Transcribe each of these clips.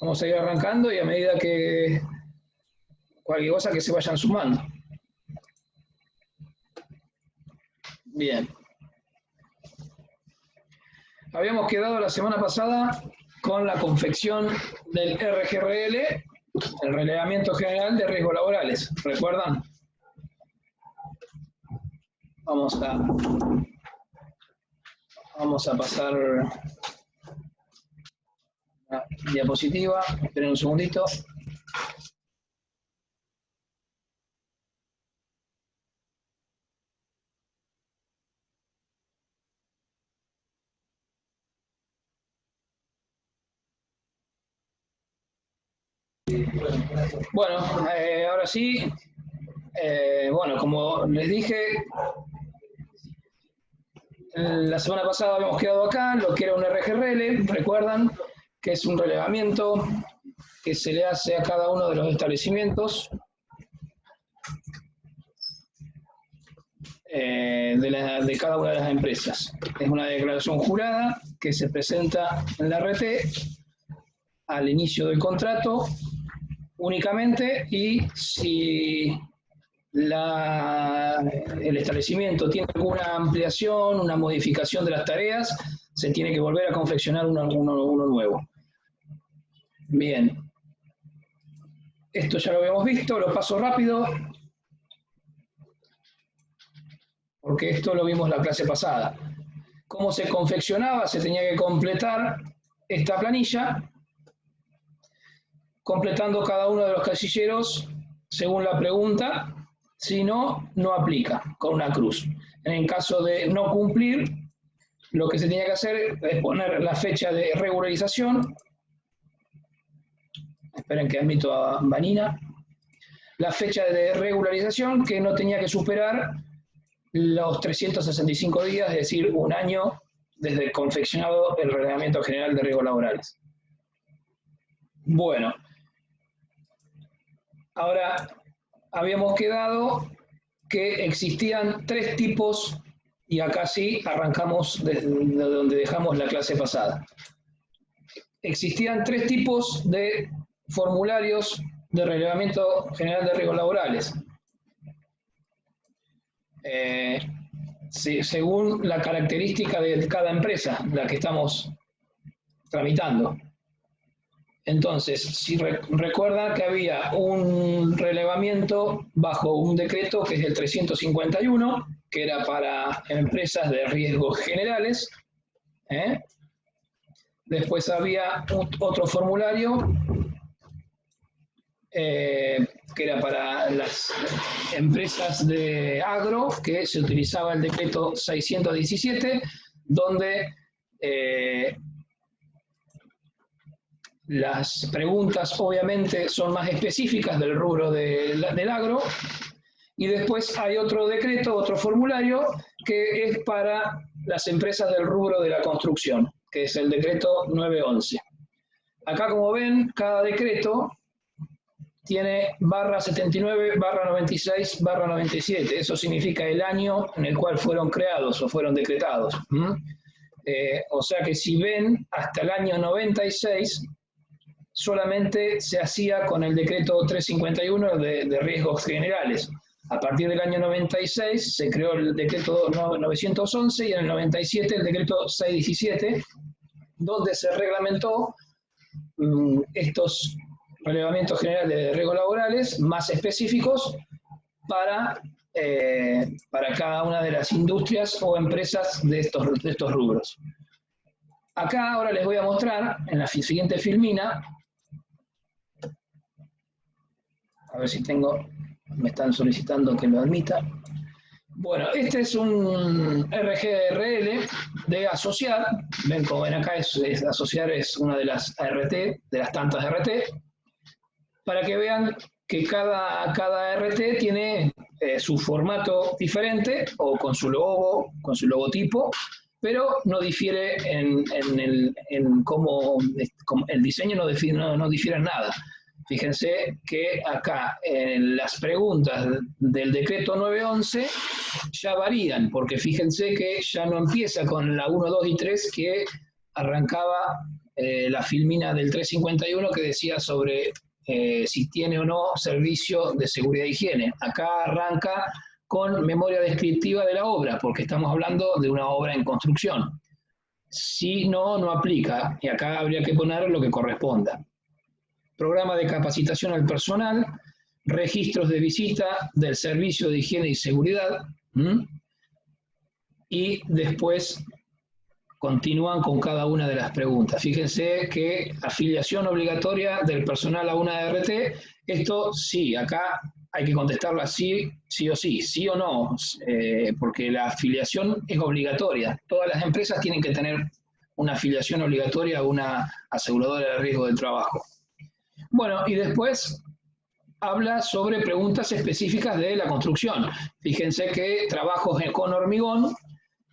Vamos a ir arrancando y a medida que cualquier cosa que se vayan sumando. Bien. Habíamos quedado la semana pasada con la confección del RGRL, el Relevamiento General de Riesgos Laborales. ¿Recuerdan? Vamos a pasar la diapositiva. Esperen un segundito. Bueno, ahora sí, bueno, como les dije, la semana pasada habíamos quedado acá, lo que era un RGRL, recuerdan que es un relevamiento que se le hace a cada uno de los establecimientos de cada una de las empresas. Es una declaración jurada que se presenta en la RT al inicio del contrato únicamente, y si el establecimiento tiene alguna ampliación, una modificación de las tareas, se tiene que volver a confeccionar uno nuevo. Bien. Esto ya lo habíamos visto, lo paso rápido, porque esto lo vimos la clase pasada. ¿Cómo se confeccionaba? Se tenía que completar esta planilla, completando cada uno de los casilleros según la pregunta. Si no, no aplica, con una cruz. En el caso de no cumplir, lo que se tenía que hacer es poner la fecha de regularización. Esperen que admito a Vanina. La fecha de regularización, que no tenía que superar los 365 días, es decir, un año desde el confeccionado el Reglamento General de Riesgos Laborales. Bueno, ahora habíamos quedado que existían tres tipos, y acá sí arrancamos desde donde dejamos la clase pasada. Existían tres tipos de formularios de Relevamiento General de Riesgos Laborales. Según la característica de cada empresa, la que estamos tramitando. Entonces, si recuerda que había un relevamiento bajo un decreto que es el 351, que era para empresas de riesgos generales. Después había otro formulario que era para las empresas de agro, que se utilizaba el decreto 617, donde las preguntas obviamente son más específicas del rubro del agro. Y después hay otro decreto, otro formulario, que es para las empresas del rubro de la construcción, que es el decreto 911. Acá, como ven, cada decreto tiene barra 79, barra 96, barra 97. Eso significa el año en el cual fueron creados o fueron decretados. O sea que si ven, hasta el año 96 solamente se hacía con el decreto 351 de riesgos generales. A partir del año 96 se creó el decreto 911 y en el 97 el decreto 617, donde se reglamentó estos relevamientos generales de riesgos laborales más específicos para cada una de las industrias o empresas de estos rubros. Acá ahora les voy a mostrar en la siguiente filmina, a ver si me están solicitando que lo admita. Bueno, este es un RGRL de asociar. Ven, como ven acá, asociar es una de las ART, de las tantas RT, para que vean que cada RT tiene su formato diferente, o con su logo, con su logotipo, pero no difiere en cómo el diseño no difiere en nada. Fíjense que acá en las preguntas del decreto 911 ya varían, porque fíjense que ya no empieza con la 1, 2 y 3, que arrancaba la filmina del 351 que decía sobre si tiene o no servicio de seguridad e higiene. Acá arranca con memoria descriptiva de la obra, porque estamos hablando de una obra en construcción. Si no, no aplica, y acá habría que poner lo que corresponda. Programa de capacitación al personal, registros de visita del servicio de higiene y seguridad, y después continúan con cada una de las preguntas. Fíjense que afiliación obligatoria del personal a una ART, esto sí, acá hay que contestarla sí o sí o no, porque la afiliación es obligatoria. Todas las empresas tienen que tener una afiliación obligatoria a una aseguradora de riesgo del trabajo. Bueno, y después habla sobre preguntas específicas de la construcción. Fíjense que trabajos con hormigón,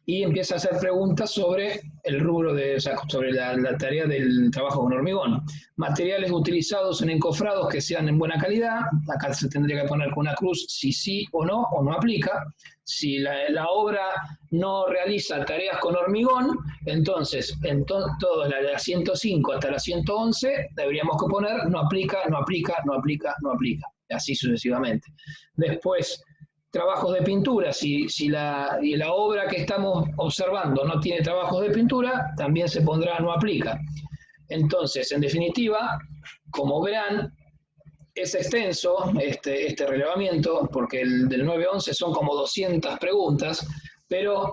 y empieza a hacer preguntas sobre el rubro, o sea, sobre la tarea del trabajo con hormigón. Materiales utilizados en encofrados que sean en buena calidad, acá se tendría que poner con una cruz si sí o no aplica. Si la obra no realiza tareas con hormigón, entonces en todas las de la 105 hasta la 111 deberíamos que poner no aplica, no aplica, no aplica, no aplica, así sucesivamente. Después, trabajos de pintura, si la obra que estamos observando no tiene trabajos de pintura, también se pondrá no aplica. Entonces, en definitiva, como verán, es extenso este relevamiento, porque el del 9-11 son como 200 preguntas, pero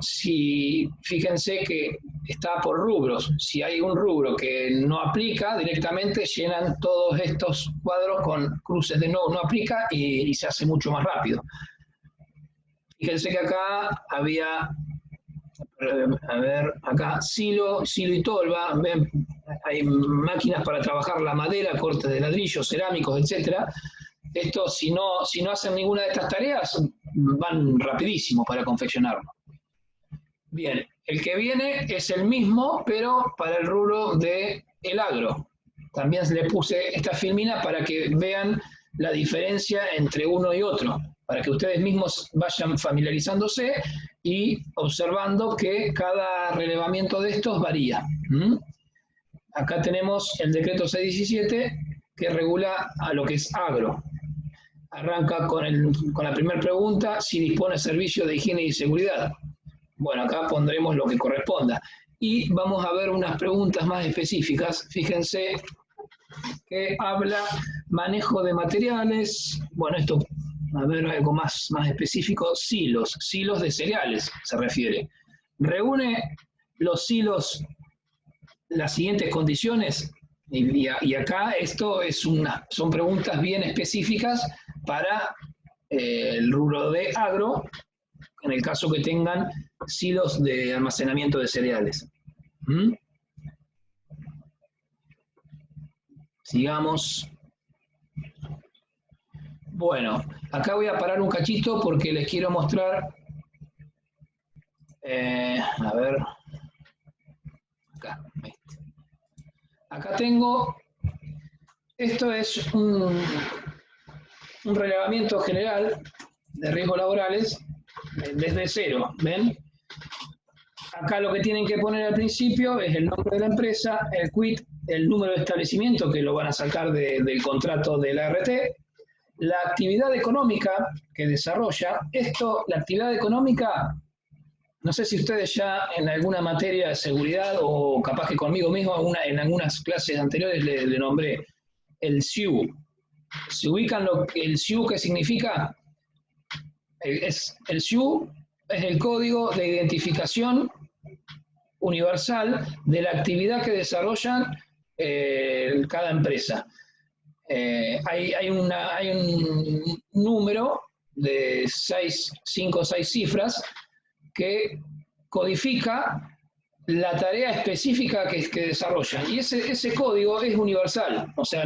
fíjense que está por rubros. Si hay un rubro que no aplica, directamente llenan todos estos cuadros con cruces de no aplica y se hace mucho más rápido. Fíjense que acá había, acá silo y tolva, ven, hay máquinas para trabajar la madera, cortes de ladrillos, cerámicos, etc. Esto, si no hacen ninguna de estas tareas, van rapidísimo para confeccionarlo. Bien, el que viene es el mismo, pero para el rubro del agro. También le puse esta filmina para que vean la diferencia entre uno y otro, para que ustedes mismos vayan familiarizándose y observando que cada relevamiento de estos varía. Acá tenemos el decreto 617 que regula a lo que es agro. Arranca con la primera pregunta, si dispone de servicio de higiene y seguridad. Bueno, acá pondremos lo que corresponda. Y vamos a ver unas preguntas más específicas. Fíjense que habla manejo de materiales. Bueno, esto, a ver algo más específico, silos de cereales se refiere. Reúne los silos las siguientes condiciones, y acá esto son preguntas bien específicas para el rubro de agro, en el caso que tengan silos de almacenamiento de cereales. Sigamos. Bueno, acá voy a parar un cachito porque les quiero mostrar, a ver, acá tengo, esto es un relevamiento general de riesgos laborales desde cero, ¿ven? Acá lo que tienen que poner al principio es el nombre de la empresa, el quit, el número de establecimiento que lo van a sacar del contrato de la ART, la actividad económica que desarrolla. La actividad económica, no sé si ustedes ya en alguna materia de seguridad o capaz que conmigo mismo en algunas clases anteriores le nombré el SIU. ¿Se ubican el SIU qué significa? El SIU es el código de identificación universal de la actividad que desarrollan cada empresa. Hay un número de 5 o 6 cifras que codifica la tarea específica que desarrollan. Y ese código es universal, o sea,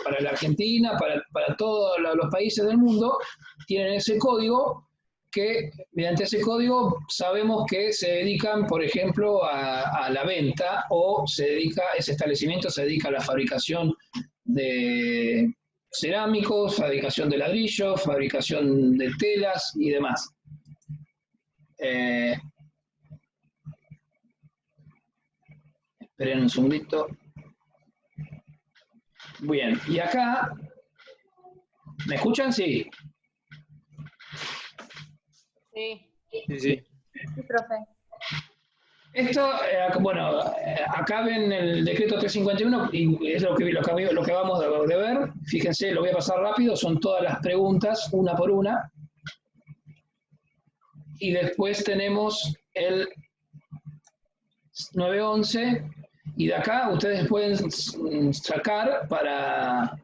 para la Argentina, para todos los países del mundo, tienen ese código que mediante ese código sabemos que se dedican, por ejemplo, a la venta, o ese establecimiento se dedica a la fabricación de cerámicos, fabricación de ladrillos, fabricación de telas y demás. Esperen un segundito. Bien, y acá, ¿me escuchan? Sí. Sí. Sí, sí. Sí, profe. Esto, bueno, acá ven el decreto 351 y es lo que vamos de ver. Fíjense, lo voy a pasar rápido, son todas las preguntas, una por una. Y después tenemos el 911, y de acá ustedes pueden sacar para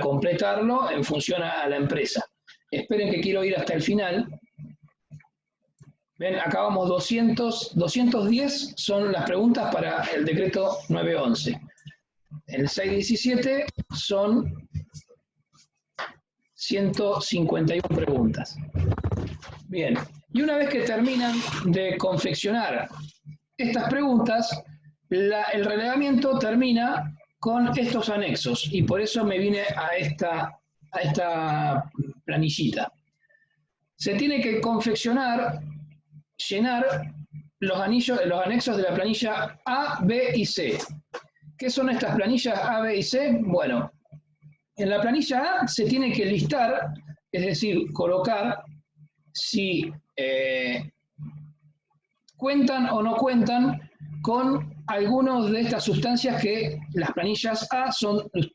completarlo en función a la empresa. Esperen que quiero ir hasta el final. Ven, acá vamos 210 son las preguntas para el decreto 911. El 617 son 151 preguntas. Bien, y una vez que terminan de confeccionar estas preguntas, el relevamiento termina con estos anexos, y por eso me vine a esta planillita. Se tiene que confeccionar, llenar los anexos de la planilla A, B y C. ¿Qué son estas planillas A, B y C? Bueno, en la planilla A se tiene que listar, es decir, colocar si cuentan o no cuentan con algunas de estas sustancias que las planillas A son el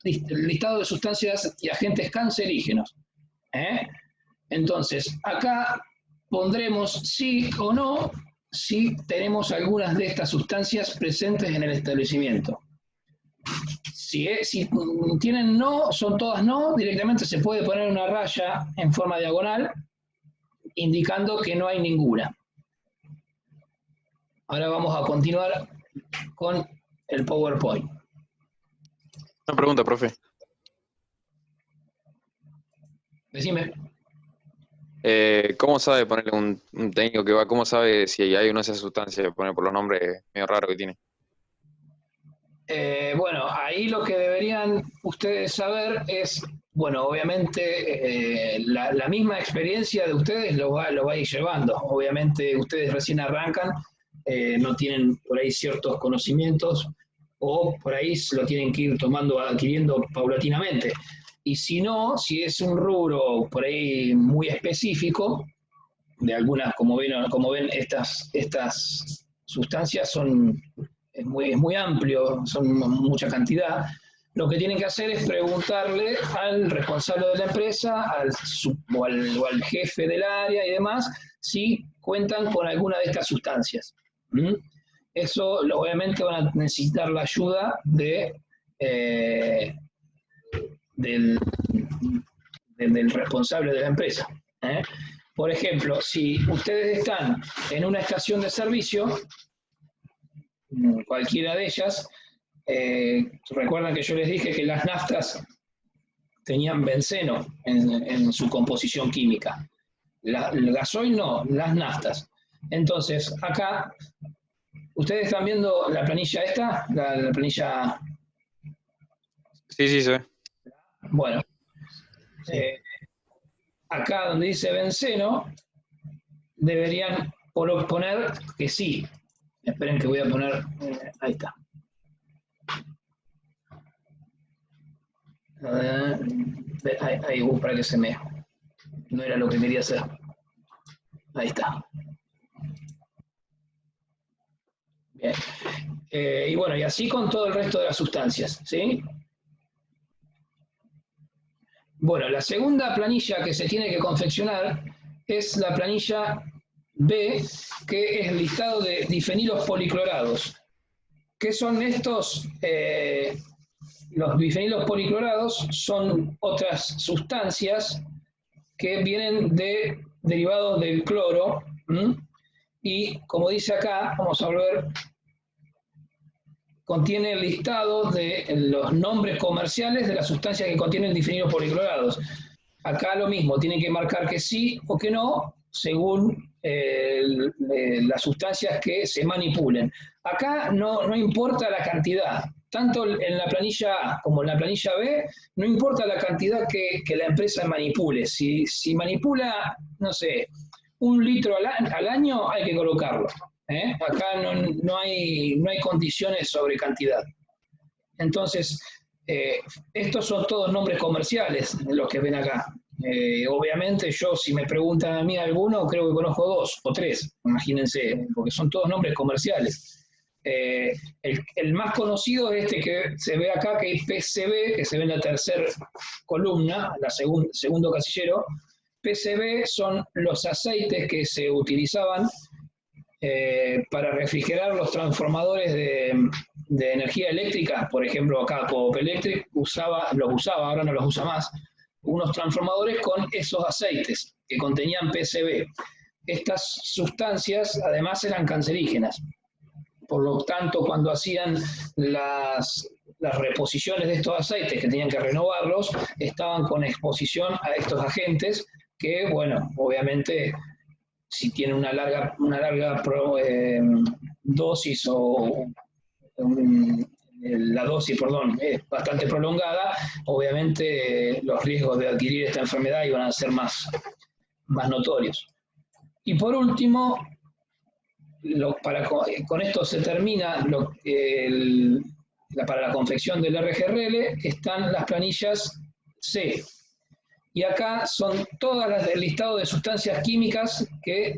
listado de sustancias y agentes cancerígenos. Entonces, acá pondremos sí o no si tenemos algunas de estas sustancias presentes en el establecimiento. Si tienen no, son todas no, directamente se puede poner una raya en forma diagonal indicando que no hay ninguna. Ahora vamos a continuar con el PowerPoint. Una pregunta, profe. Decime. ¿Cómo sabe ponerle un técnico que va? ¿Cómo sabe si hay una de esas sustancias? Poner por los nombres medio raros que tiene. Bueno, ahí lo que deberían ustedes saber es, bueno, obviamente la misma experiencia de ustedes lo va a ir llevando. Obviamente ustedes recién arrancan, no tienen por ahí ciertos conocimientos, o por ahí lo tienen que ir adquiriendo paulatinamente. Y si no, si es un rubro por ahí muy específico, de algunas, como ven estas sustancias es muy amplio, son mucha cantidad. Lo que tienen que hacer es preguntarle al responsable de la empresa, o al jefe del área y demás, si cuentan con alguna de estas sustancias. Eso, obviamente, van a necesitar la ayuda del responsable de la empresa. Por ejemplo, si ustedes están en una estación de servicio, cualquiera de ellas, recuerdan que yo les dije que las naftas tenían benceno en su composición química. El gasoil no, las naftas. Entonces, acá, ¿ustedes están viendo la planilla esta? La planilla... Sí, sí, se ve. Bueno, acá donde dice benceno, deberían poner que sí. Esperen que voy a poner... ahí está. Ahí, para que se me... No era lo que quería hacer. Ahí está. Bien. Y bueno, y así con todo el resto de las sustancias, ¿sí? Bueno, la segunda planilla que se tiene que confeccionar es la planilla B, que es el listado de difenilos policlorados. ¿Qué son estos? Los bifenilos policlorados son otras sustancias que vienen derivados del cloro, y como dice acá, vamos a ver, contiene el listado de los nombres comerciales de las sustancias que contienen difenilos policlorados. Acá lo mismo, tienen que marcar que sí o que no, según las sustancias que se manipulen. Acá no importa la cantidad, tanto en la planilla A como en la planilla B, no importa la cantidad que la empresa manipule. Si manipula, no sé, 1 litro al año, hay que colocarlo. Acá no hay condiciones sobre cantidad. Entonces, estos son todos nombres comerciales, los que ven acá. Obviamente yo, si me preguntan a mí alguno, creo que conozco 2 o 3, imagínense, porque son todos nombres comerciales. El más conocido es este que se ve acá, que es PCB, que se ve en la tercera columna, la segundo casillero. PCB son los aceites que se utilizaban para refrigerar los transformadores de energía eléctrica. Por ejemplo, acá Coop Electric los usaba, ahora no los usa más, unos transformadores con esos aceites que contenían PCB. Estas sustancias además eran cancerígenas. Por lo tanto, cuando hacían las reposiciones de estos aceites, que tenían que renovarlos, estaban con exposición a estos agentes que, bueno, obviamente, si tienen una larga dosis o la dosis, perdón, es bastante prolongada, obviamente los riesgos de adquirir esta enfermedad iban a ser más notorios. Y por último, con esto se termina para la confección del RGRL, están las planillas C. Y acá son todas las del listado de sustancias químicas que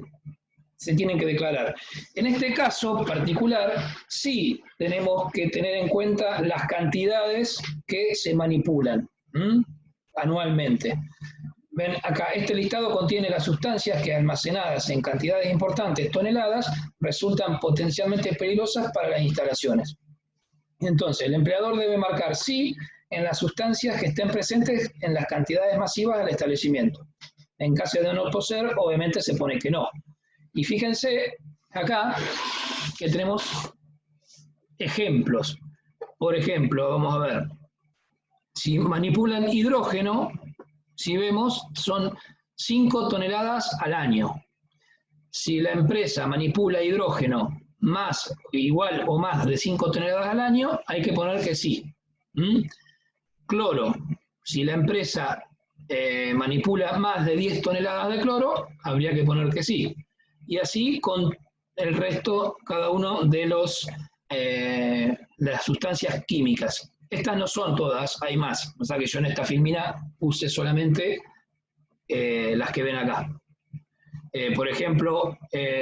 se tienen que declarar. En este caso particular, sí tenemos que tener en cuenta las cantidades que se manipulan anualmente. Ven acá, este listado contiene las sustancias que almacenadas en cantidades importantes, toneladas, resultan potencialmente peligrosas para las instalaciones. Entonces, el empleador debe marcar sí en las sustancias que estén presentes en las cantidades masivas del establecimiento. En caso de no poseer, obviamente se pone que no. Y fíjense acá que tenemos ejemplos. Por ejemplo, vamos a ver, si manipulan hidrógeno, si vemos, son 5 toneladas al año. Si la empresa manipula hidrógeno más, igual o más de 5 toneladas al año, hay que poner que sí. Cloro, si la empresa manipula más de 10 toneladas de cloro, habría que poner que sí. Y así con el resto, cada uno de las sustancias químicas. Estas no son todas, hay más. O sea que yo en esta filmina puse solamente las que ven acá. Por ejemplo,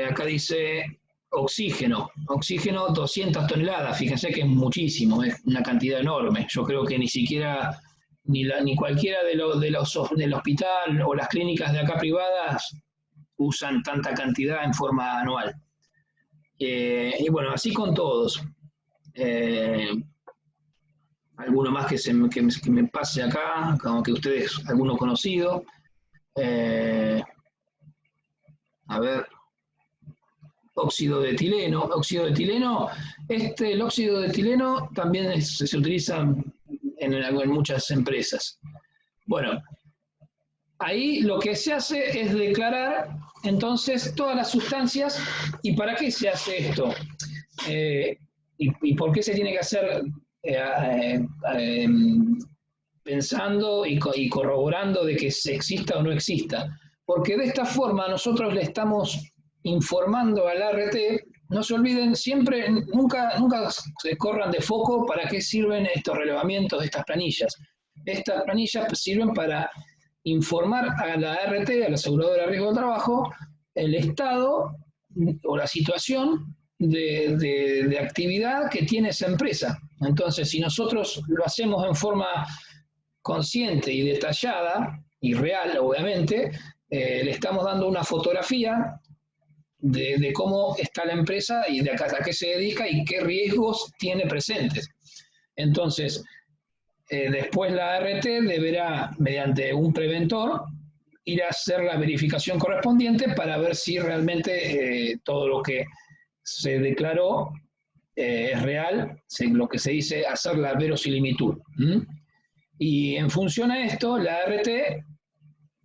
acá dice oxígeno. Oxígeno 200 toneladas, fíjense que es muchísimo, es una cantidad enorme. Yo creo que ni siquiera, ni cualquiera del hospital o las clínicas de acá privadas usan tanta cantidad en forma anual. Y bueno, así con todos. Alguno más que me pase acá, como que ustedes, alguno conocido. A ver, óxido de etileno. Óxido de etileno, el óxido de etileno también se utiliza en muchas empresas. Bueno, ahí lo que se hace es declarar entonces todas las sustancias. ¿Y para qué se hace esto? ¿Y por qué se tiene que hacer pensando y corroborando de que se exista o no exista? Porque de esta forma nosotros le estamos informando al ART. No se olviden, siempre, nunca se corran de foco para qué sirven estos relevamientos de estas planillas. Estas planillas sirven para informar a la ART, a la aseguradora de riesgo de trabajo, el estado o la situación de actividad que tiene esa empresa. Entonces, si nosotros lo hacemos en forma consciente y detallada, y real, obviamente, le estamos dando una fotografía de cómo está la empresa y de a qué se dedica y qué riesgos tiene presentes. Entonces, después la ART deberá, mediante un preventor, ir a hacer la verificación correspondiente para ver si realmente todo lo que se declaró es real, lo que se dice hacer la verosimilitud. Y en función a esto, la ART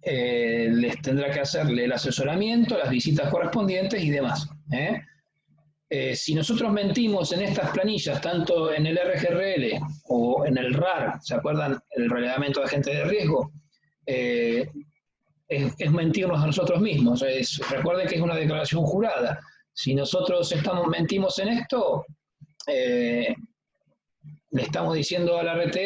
les tendrá que hacerle el asesoramiento, las visitas correspondientes y demás. Si nosotros mentimos en estas planillas, tanto en el RGRL o en el RAR, ¿se acuerdan? El relevamiento de agentes de riesgo, es mentirnos a nosotros mismos. Recuerden que es una declaración jurada. Si nosotros mentimos en esto, le estamos diciendo a la RT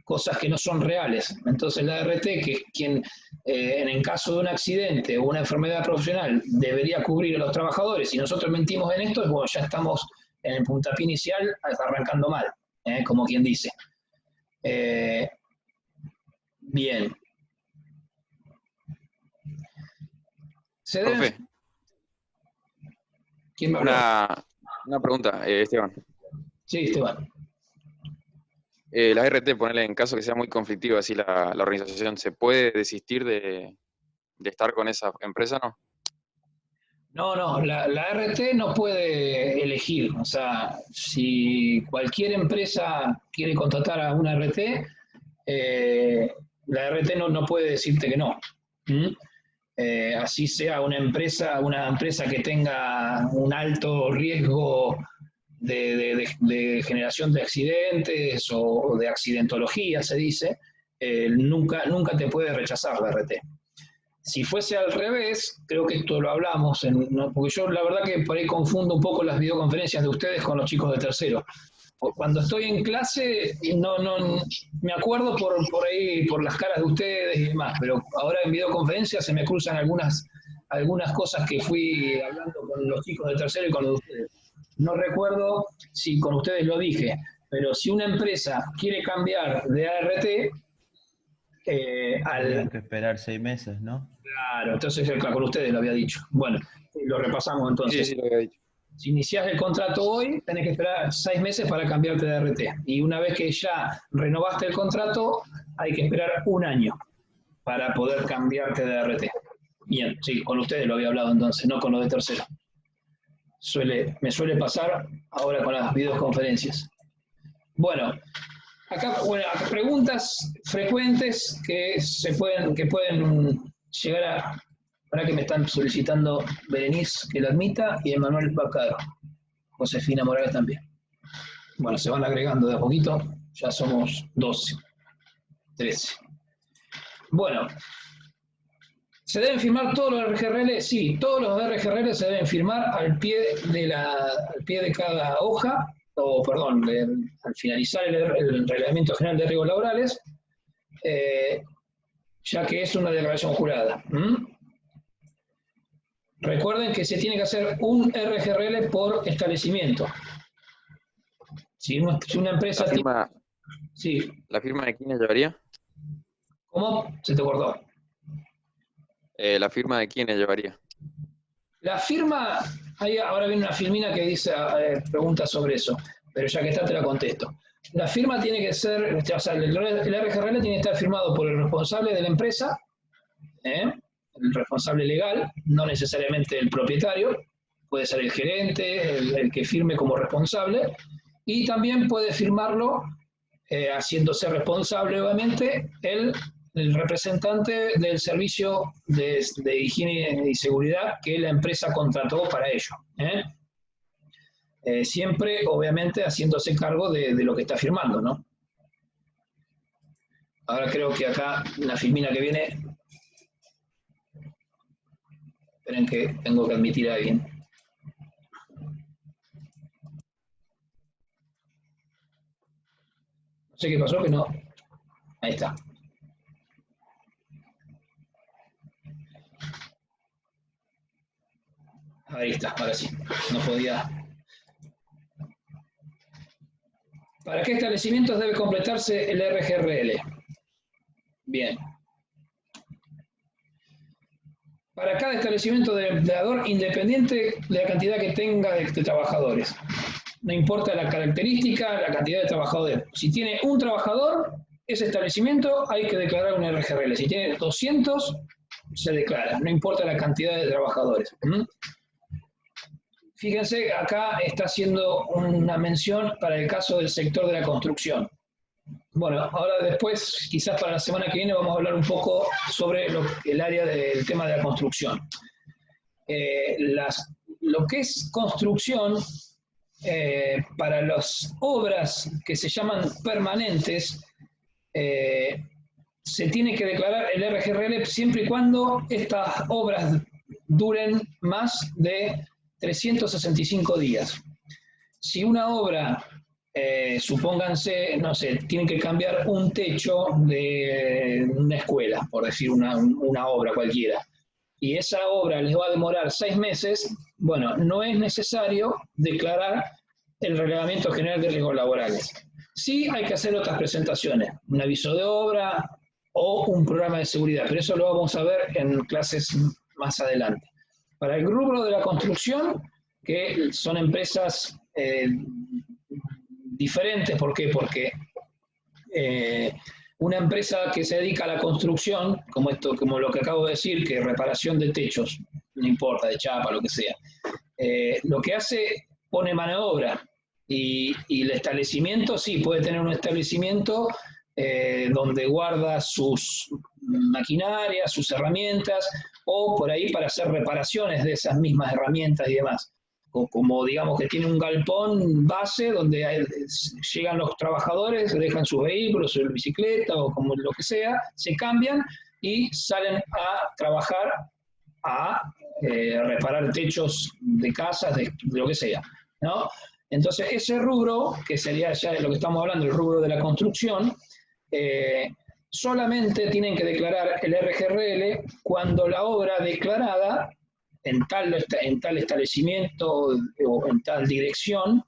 cosas que no son reales. Entonces la RT, que es quien en el caso de un accidente o una enfermedad profesional debería cubrir a los trabajadores, y nosotros mentimos en esto, bueno, ya estamos en el puntapié inicial arrancando mal, como quien dice. Bien. ¿Se deben... Profe, ¿Quién me habló? una pregunta, Esteban. Sí, Esteban. La RT, ponerle en caso que sea muy conflictiva así la organización, ¿se puede desistir de estar con esa empresa, no? No, la RT no puede elegir. O sea, si cualquier empresa quiere contratar a una RT, la RT no puede decirte que no. ¿Mm? Así sea una empresa que tenga un alto riesgo de generación de accidentes o de accidentología, se dice, nunca te puede rechazar la RT. Si fuese al revés, creo que esto lo hablamos, porque yo la verdad que por ahí confundo un poco las videoconferencias de ustedes con los chicos de tercero. Cuando estoy en clase, no me acuerdo por ahí, por las caras de ustedes y demás, pero ahora en videoconferencia se me cruzan algunas cosas que fui hablando con los chicos de tercero y con los de ustedes. No recuerdo si con ustedes lo dije, pero si una empresa quiere cambiar de ART, tendrían que esperar 6 meses, ¿no? Claro, entonces con ustedes lo había dicho. Bueno, lo repasamos entonces. Sí, lo había dicho. Si iniciás el contrato hoy, tenés que esperar 6 meses para cambiarte de RT. Y una vez que ya renovaste el contrato, hay que esperar 1 año para poder cambiarte de RT. Bien, sí, con ustedes lo había hablado entonces, no con los de tercero. Me suele pasar ahora con las videoconferencias. Bueno, acá preguntas frecuentes que pueden llegar a... Ahora que me están solicitando Berenice que la admita y Emanuel Bacaro. Josefina Morales también. Bueno, se van agregando de a poquito, ya somos 12, 13. Bueno, ¿se deben firmar todos los RGRL? Sí, todos los RGRL se deben firmar al pie de cada hoja, o perdón, al finalizar el Reglamento General de Riesgos Laborales, ya que es una declaración jurada. Recuerden que se tiene que hacer un RGRL por establecimiento. Si una empresa... ¿La firma de quiénes llevaría? ¿Cómo? Se te cortó. ¿La firma de quiénes llevaría? La firma, ahora viene una filmina que dice, pregunta sobre eso, pero ya que está te la contesto. La firma tiene que ser, o sea, el RGRL tiene que estar firmado por el responsable de la empresa, el responsable legal, no necesariamente el propietario, puede ser el gerente, el que firme como responsable, y también puede firmarlo, haciéndose responsable, obviamente, el representante del servicio de higiene y seguridad que la empresa contrató para ello. Siempre, obviamente, haciéndose cargo de lo que está firmando, ¿no? Ahora creo que acá, la filmina que viene... Esperen que tengo que admitir a alguien. No sé qué pasó, que no... Ahí está. Ahí está, ahora sí. No podía... ¿Para qué establecimientos debe completarse el RGRL? Bien. Para cada establecimiento de empleador, independiente de la cantidad que tenga de trabajadores. No importa la característica, la cantidad de trabajadores. Si tiene un trabajador, ese establecimiento hay que declarar un RGRL. Si tiene 200, se declara. No importa la cantidad de trabajadores. Fíjense, acá está haciendo una mención para el caso del sector de la construcción. Bueno, ahora después, quizás para la semana que viene, vamos a hablar un poco sobre el área del tema de la construcción. Lo que es construcción, para las obras que se llaman permanentes, se tiene que declarar el RGRL siempre y cuando estas obras duren más de 365 días. Si una obra, supónganse, no sé, tienen que cambiar un techo de una escuela, por decir una obra cualquiera, y esa obra les va a demorar 6 meses, bueno, no es necesario declarar el Reglamento General de Riesgos Laborales. Sí hay que hacer otras presentaciones, un aviso de obra o un programa de seguridad, pero eso lo vamos a ver en clases más adelante. Para el rubro de la construcción, que son empresas diferentes, ¿por qué? Porque una empresa que se dedica a la construcción, como lo que acabo de decir, que reparación de techos, no importa, de chapa, lo que sea, lo que hace, pone mano de obra, y el establecimiento, sí, puede tener un establecimiento donde guarda sus maquinarias, sus herramientas, o por ahí para hacer reparaciones de esas mismas herramientas y demás. O como digamos que tiene un galpón base donde llegan los trabajadores, dejan sus vehículos, su bicicleta o como lo que sea, se cambian y salen a trabajar a reparar techos de casas, de lo que sea, ¿no? Entonces ese rubro, que sería ya de lo que estamos hablando, el rubro de la construcción, solamente tienen que declarar el RGRL cuando la obra declarada en tal establecimiento o en tal dirección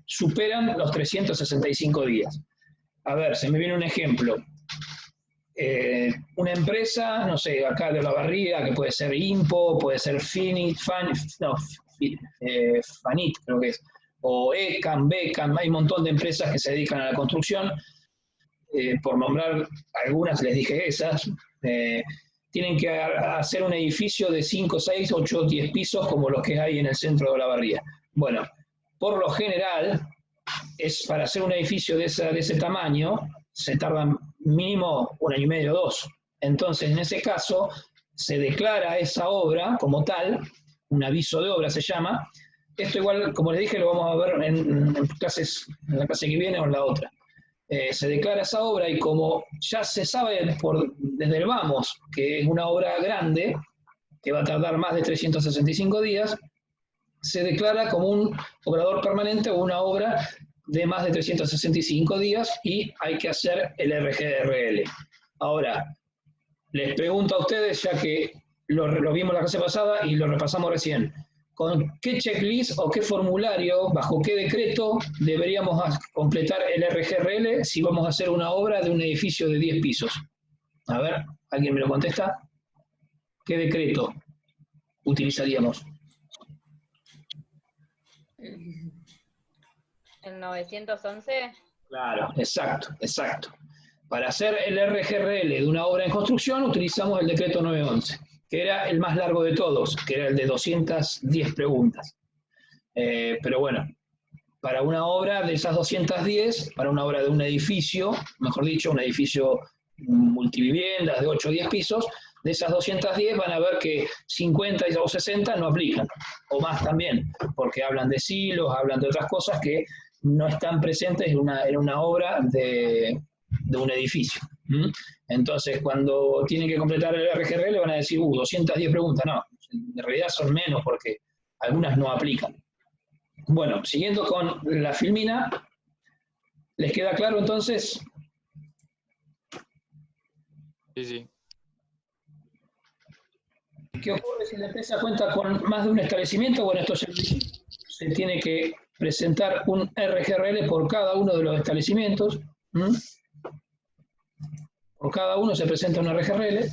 superan los 365 días. A ver, se me viene un ejemplo. Una empresa, no sé, acá de Olavarría, que puede ser IMPO, puede ser Fanit, creo que es, o ECAM, BECAM, hay un montón de empresas que se dedican a la construcción. Por nombrar algunas, les dije esas, tienen que hacer un edificio de 5, 6, 8, 10 pisos como los que hay en el centro de Olavarría. Bueno, por lo general, para hacer un edificio de ese tamaño, se tardan mínimo 1 año y medio, 2. Entonces, en ese caso, se declara esa obra como tal, un aviso de obra se llama. Esto igual, como les dije, lo vamos a ver en la clase que viene o en la otra. Se declara esa obra y como ya se sabe desde el vamos que es una obra grande, que va a tardar más de 365 días, se declara como un obrador permanente o una obra de más de 365 días y hay que hacer el RGRL. Ahora, les pregunto a ustedes, ya que lo vimos la clase pasada y lo repasamos recién, ¿con qué checklist o qué formulario, bajo qué decreto deberíamos completar el RGRL si vamos a hacer una obra de un edificio de 10 pisos? A ver, ¿alguien me lo contesta? ¿Qué decreto utilizaríamos? ¿El 911? Claro, exacto. Para hacer el RGRL de una obra en construcción utilizamos el decreto 911, que era el más largo de todos, que era el de 210 preguntas. Pero bueno, para una obra de esas 210, para una obra de un edificio, mejor dicho, un edificio multiviviendas de 8 o 10 pisos, de esas 210 van a ver que 50 o 60 no aplican, o más también, porque hablan de silos, hablan de otras cosas que no están presentes en una obra de un edificio. Entonces, cuando tienen que completar el RGRL van a decir, 210 preguntas. No, en realidad son menos porque algunas no aplican. Bueno, siguiendo con la filmina, ¿les queda claro entonces? Sí. ¿Qué ocurre si la empresa cuenta con más de un establecimiento? Bueno, esto se tiene que presentar un RGRL por cada uno de los establecimientos. Por cada uno se presenta un RGRL.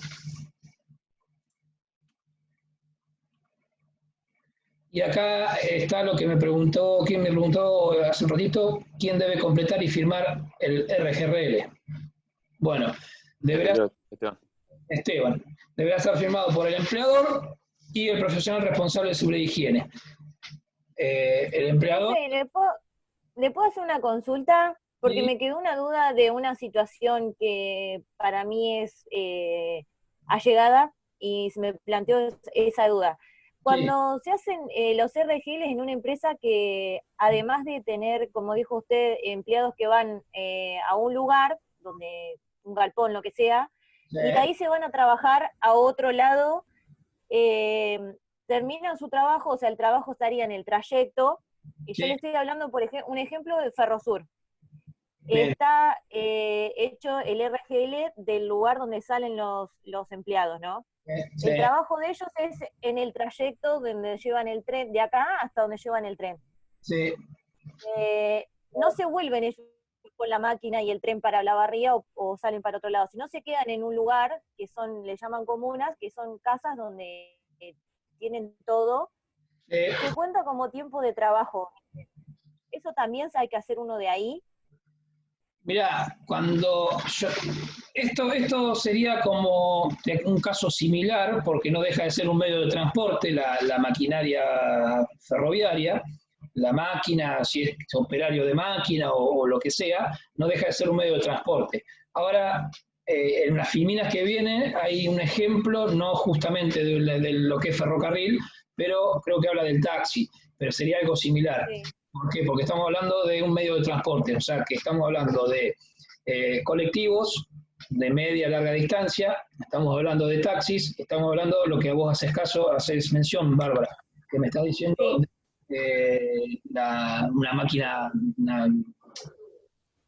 Y acá está lo que quien me preguntó hace un ratito, quién debe completar y firmar el RGRL. Bueno, Esteban, deberá estar firmado por el empleador y el profesional responsable de seguridad y higiene. El empleador... ¿Le puedo hacer una consulta? Porque Sí. me quedó una duda de una situación que para mí es allegada y se me planteó esa duda. Cuando se hacen los RGLs en una empresa que, además de tener, como dijo usted, empleados que van a un lugar, donde un galpón, lo que sea, y de ahí se van a trabajar a otro lado, terminan su trabajo, o sea, el trabajo estaría en el trayecto, y yo Sí. le estoy hablando, por ejemplo, un ejemplo de Ferrosur. Bien. Está hecho el RGL del lugar donde salen los empleados, ¿no? Sí, El trabajo de ellos es en el trayecto donde llevan el tren, de acá hasta donde llevan el tren. sí, No se vuelven ellos con la máquina y el tren para la barría o salen para otro lado, sino se quedan en un lugar que son, le llaman comunas, que son casas donde tienen todo. sí. Se cuenta como tiempo de trabajo. Eso también hay que hacer uno de ahí. Mirá, esto sería como un caso similar, porque no deja de ser un medio de transporte, la maquinaria ferroviaria, la máquina, si es operario de máquina o lo que sea, no deja de ser un medio de transporte. Ahora, en las filminas que vienen hay un ejemplo, no justamente de lo que es ferrocarril, pero creo que habla del taxi, pero sería algo similar. Sí. ¿Por qué? Porque estamos hablando de un medio de transporte, o sea, que estamos hablando de colectivos de media a larga distancia, estamos hablando de taxis, estamos hablando de lo que vos haces caso, haces mención, Bárbara, que me estás diciendo Sí. una máquina,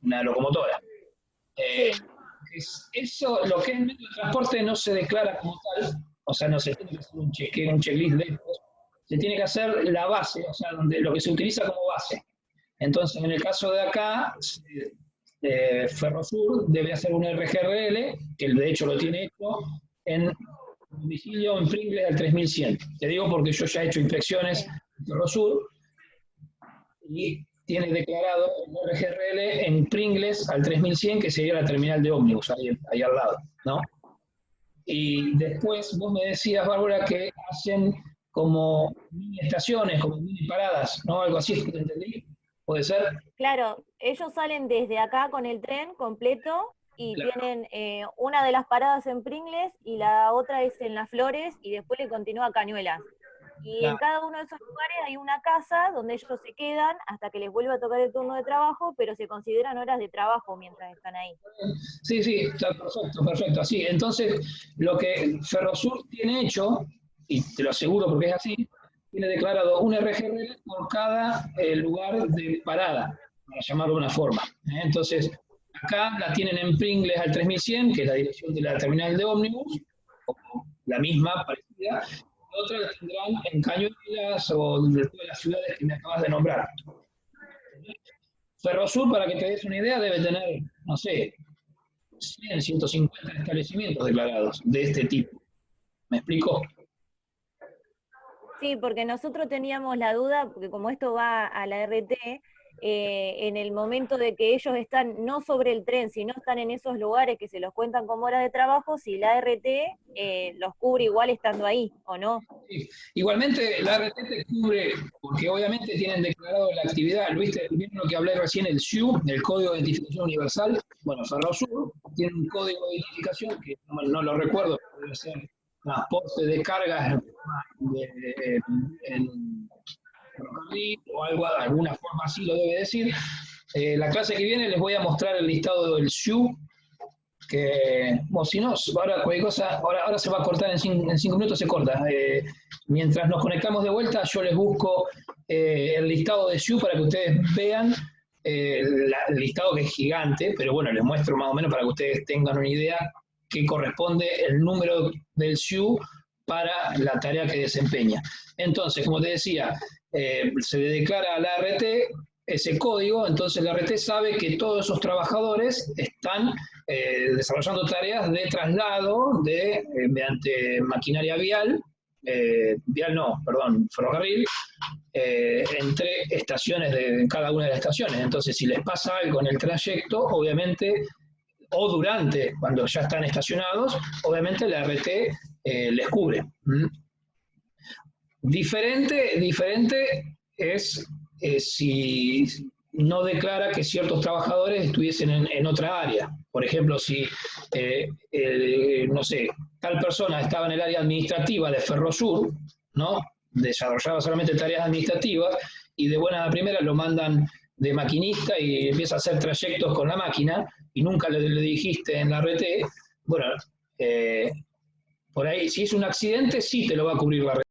una locomotora. Sí. Eso, lo que es medio de transporte no se declara como tal, o sea, no se tiene que hacer un checklist de estos, se tiene que hacer la base, o sea, lo que se utiliza como base. Entonces, en el caso de acá, Ferrosur debe hacer un RGRL, que de hecho lo tiene hecho, en domicilio en Pringles al 3100. Te digo porque yo ya he hecho inspecciones en Ferrosur y tiene declarado el RGRL en Pringles al 3100, que sería la terminal de ómnibus, ahí al lado, ¿no? Y después vos me decías, Bárbara, que hacen como mini estaciones, como mini paradas, ¿no? Algo así, ¿te entendí? ¿Puede ser? Claro, ellos salen desde acá con el tren completo y Claro. tienen una de las paradas en Pringles y la otra es en Las Flores y después le continúa a Cañuelas. Y Claro. en cada uno de esos lugares hay una casa donde ellos se quedan hasta que les vuelva a tocar el turno de trabajo, pero se consideran horas de trabajo mientras están ahí. Sí, sí, está perfecto, perfecto. Así, entonces, lo que Ferrosur tiene hecho, y te lo aseguro porque es así, tiene declarado un RGR por cada lugar de parada, para llamarlo de una forma. Entonces, acá la tienen en Pringles al 3100, que es la dirección de la terminal de ómnibus, o la misma, parecida, y otra la tendrán en Cañuelas o de todas las ciudades que me acabas de nombrar. Ferrosur, para que te des una idea, debe tener, no sé, 100, 150 establecimientos declarados de este tipo. ¿Me explico? Sí, porque nosotros teníamos la duda, porque como esto va a la RT, en el momento de que ellos están no sobre el tren, sino están en esos lugares que se los cuentan como horas de trabajo, si la RT los cubre igual estando ahí, ¿o no? Sí. Igualmente, la RT te cubre, porque obviamente tienen declarado la actividad. ¿Vieron lo que hablé recién, el SIU, el Código de Identificación Universal? Bueno, Ferrosur tiene un código de identificación que no lo recuerdo, debe ser transporte de cargas en ferrocarril o alguna forma así lo debe decir. La clase que viene les voy a mostrar el listado del SIU, que, bueno, si no, ahora cualquier cosa, ahora se va a cortar en 5 minutos, se corta. Mientras nos conectamos de vuelta, yo les busco el listado de SIU para que ustedes vean el listado, que es gigante, pero bueno, les muestro más o menos para que ustedes tengan una idea qué corresponde el número del SIU para la tarea que desempeña. Entonces, como te decía, se le declara a la RT ese código, entonces la RT sabe que todos esos trabajadores están desarrollando tareas de traslado mediante maquinaria vial, ferrocarril, entre estaciones de cada una de las estaciones. Entonces, si les pasa algo en el trayecto, obviamente, o durante, cuando ya están estacionados, obviamente la RT les cubre. Diferente es si no declara que ciertos trabajadores estuviesen en otra área. Por ejemplo, si, no sé, tal persona estaba en el área administrativa de Ferrosur, ¿no? Desarrollaba solamente tareas administrativas y de buena primera lo mandan de maquinista y empieza a hacer trayectos con la máquina y nunca le dijiste en la RT, bueno, por ahí, si es un accidente, sí te lo va a cubrir la RT.